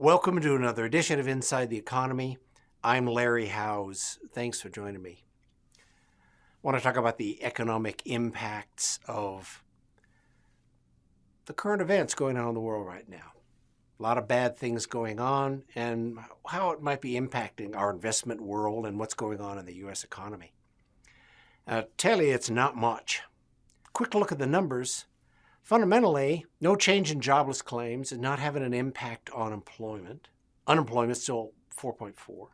Welcome to another edition of Inside the Economy. I'm Larry Howes. Thanks for joining me. I want to talk about the economic impacts of the current events going on in the world right now. A lot of bad things going on and how it might be impacting our investment world and what's going on in the U.S. economy. I'll tell you, it's not much. Quick look at the numbers. Fundamentally, no change in jobless claims is not having an impact on employment. Unemployment is still 4.4.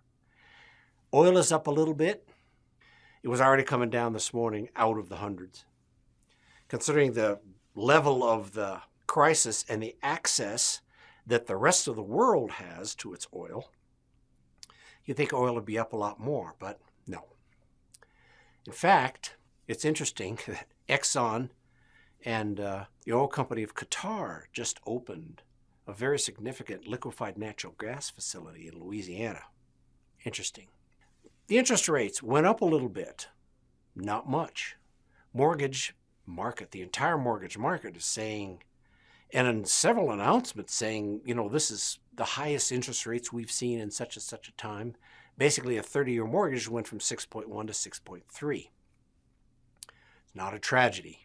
Oil is up a little bit. It was already coming down this morning out of the hundreds. Considering the level of the crisis and the access that the rest of the world has to its oil, you'd think oil would be up a lot more, but no. In fact, it's interesting that Exxon and the oil company of Qatar just opened a very significant liquefied natural gas facility in Louisiana. Interesting. The interest rates went up a little bit. Not much. Mortgage market, the entire mortgage market is saying, and in several announcements saying, this is the highest interest rates we've seen in such and such a time. Basically, a 30-year mortgage went from 6.1 to 6.3. It's not a tragedy.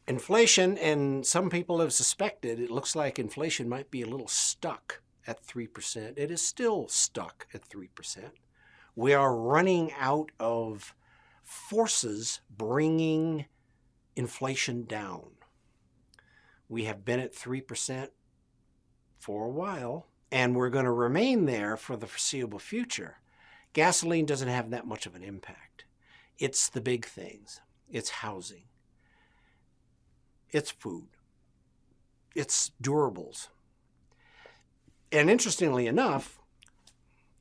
Inflation, and some people have suspected, it looks like inflation might be a little stuck at 3%. It is still stuck at 3%. We are running out of forces bringing inflation down. We have been at 3% for a while, and we're going to remain there for the foreseeable future. Gasoline doesn't have that much of an impact. It's the big things. It's housing. It's food. It's durables. And interestingly enough,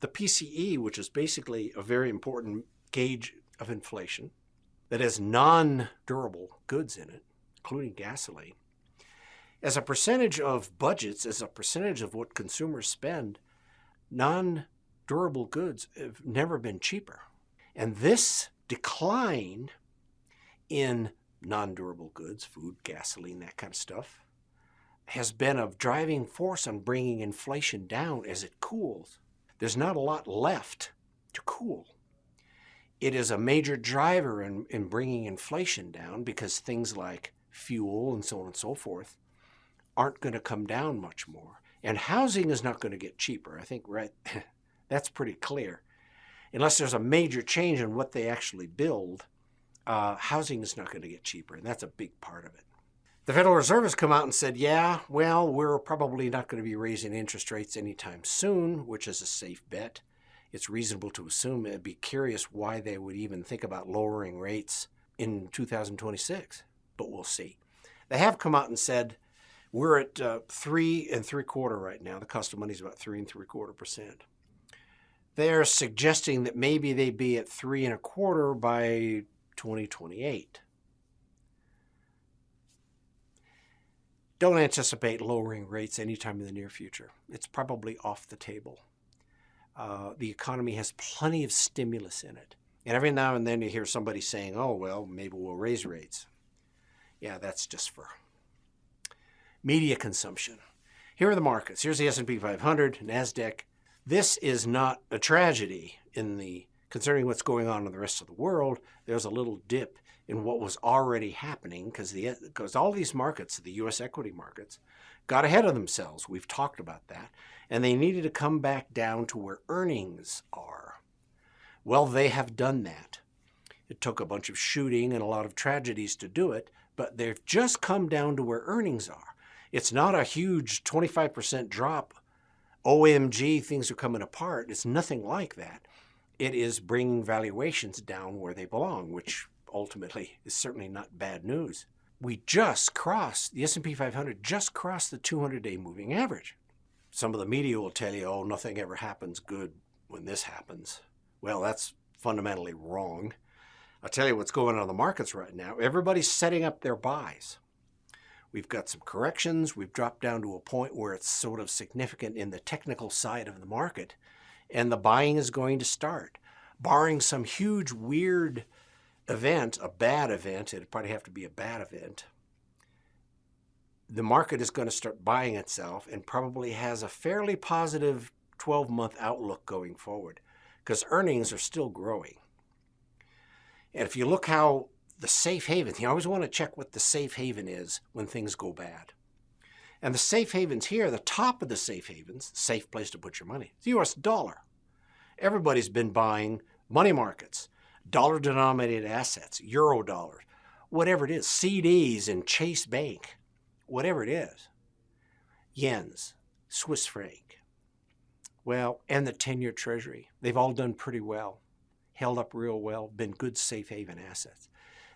the PCE, which is basically a very important gauge of inflation that has non-durable goods in it, including gasoline, as a percentage of budgets, as a percentage of what consumers spend, non-durable goods have never been cheaper. And this decline in non-durable goods, food, gasoline, that kind of stuff, has been a driving force on bringing inflation down as it cools. There's not a lot left to cool. It is a major driver in bringing inflation down because things like fuel and so on and so forth aren't going to come down much more. And housing is not going to get cheaper. I think that's pretty clear. Unless there's a major change in what they actually build, housing is not going to get cheaper, and that's a big part of it. The Federal Reserve has come out and said, we're probably not going to be raising interest rates anytime soon, which is a safe bet. It's reasonable to assume. It'd be curious why they would even think about lowering rates in 2026, but we'll see. They have come out and said, we're at 3 3/4 right now. The cost of money is about 3 3/4%. They're suggesting that maybe they'd be at 3 1/4 by 2028. Don't anticipate lowering rates anytime in the near future. It's probably off the table. The economy has plenty of stimulus in it. And every now and then you hear somebody saying, maybe we'll raise rates. Yeah, that's just for media consumption. Here are the markets. Here's the S&P 500, NASDAQ. This is not a tragedy concerning what's going on in the rest of the world. There's a little dip in what was already happening because all these markets, the U.S. equity markets, got ahead of themselves. We've talked about that. And they needed to come back down to where earnings are. Well, they have done that. It took a bunch of shooting and a lot of tragedies to do it, but they've just come down to where earnings are. It's not a huge 25% drop. OMG, things are coming apart. It's nothing like that. It is bringing valuations down where they belong, which ultimately is certainly not bad news. The S&P 500 just crossed the 200-day moving average. Some of the media will tell you, nothing ever happens good when this happens. Well, that's fundamentally wrong. I'll tell you what's going on in the markets right now. Everybody's setting up their buys. We've got some corrections. We've dropped down to a point where it's sort of significant in the technical side of the market, and the buying is going to start. Barring some huge, weird event, a bad event, it'd probably have to be a bad event, the market is going to start buying itself and probably has a fairly positive 12-month outlook going forward because earnings are still growing. And if you look how the safe haven, you always want to check what the safe haven is when things go bad. And the safe havens here, the top of the safe havens, safe place to put your money, is the US dollar. Everybody's been buying money markets, dollar-denominated assets, euro dollars, whatever it is, CDs in Chase Bank, whatever it is, yens, Swiss franc. Well, and the 10-year Treasury, they've all done pretty well, held up real well, been good safe haven assets.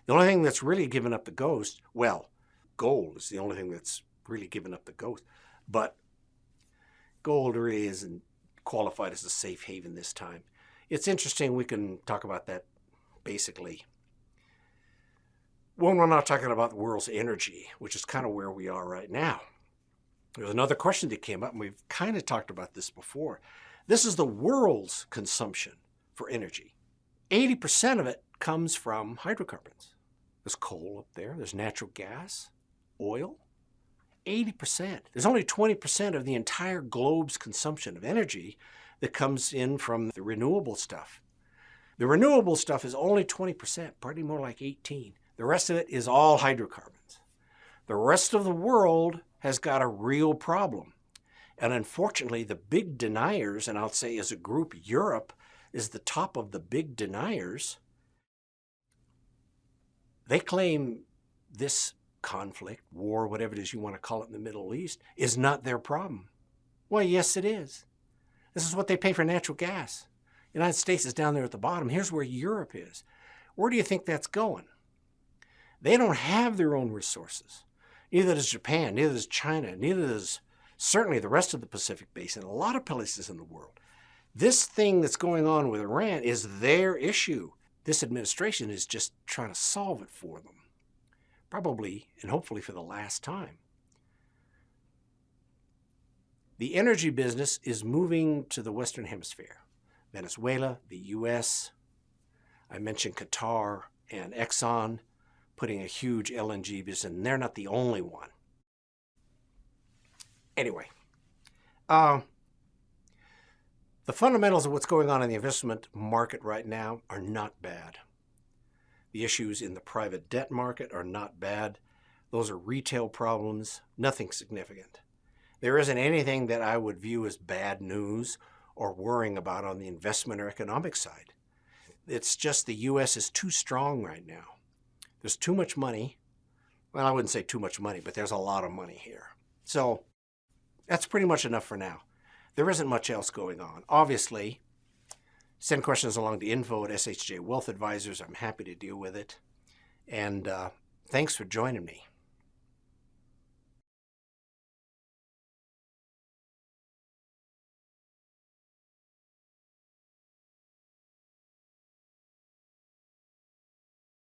The only thing that's really given up the ghost, well, gold is the only thing that's really given up the ghost, but gold really isn't qualified as a safe haven this time. It's interesting, we can talk about that basically when we're not talking about the world's energy, which is kind of where we are right now. There's another question that came up, and we've kind of talked about this before. This is the world's consumption for energy. 80% of it comes from hydrocarbons. There's coal up there, there's natural gas, oil. 80%. There's only 20% of the entire globe's consumption of energy that comes in from the renewable stuff. The renewable stuff is only 20%, probably more like 18%. The rest of it is all hydrocarbons. The rest of the world has got a real problem. And unfortunately, the big deniers, and I'll say as a group, Europe is the top of the big deniers. They claim this conflict, war, whatever it is you want to call it in the Middle East, is not their problem. Well, yes, it is. This is what they pay for natural gas. The United States is down there at the bottom. Here's where Europe is. Where do you think that's going? They don't have their own resources. Neither does Japan, neither does China, neither does certainly the rest of the Pacific Basin, a lot of places in the world. This thing that's going on with Iran is their issue. This administration is just trying to solve it for them. Probably and hopefully for the last time. The energy business is moving to the Western Hemisphere. Venezuela, the US, I mentioned Qatar and Exxon putting a huge LNG business, and they're not the only one. Anyway, the fundamentals of what's going on in the investment market right now are not bad. The issues in the private debt market are not bad. Those are retail problems, nothing significant. There isn't anything that I would view as bad news or worrying about on the investment or economic side. It's just the U.S. is too strong right now. There's too much money. Well, I wouldn't say too much money, but there's a lot of money here. So that's pretty much enough for now. There isn't much else going on. Obviously, send questions along to info@SHJ Wealth Advisors. I'm happy to deal with it. And thanks for joining me.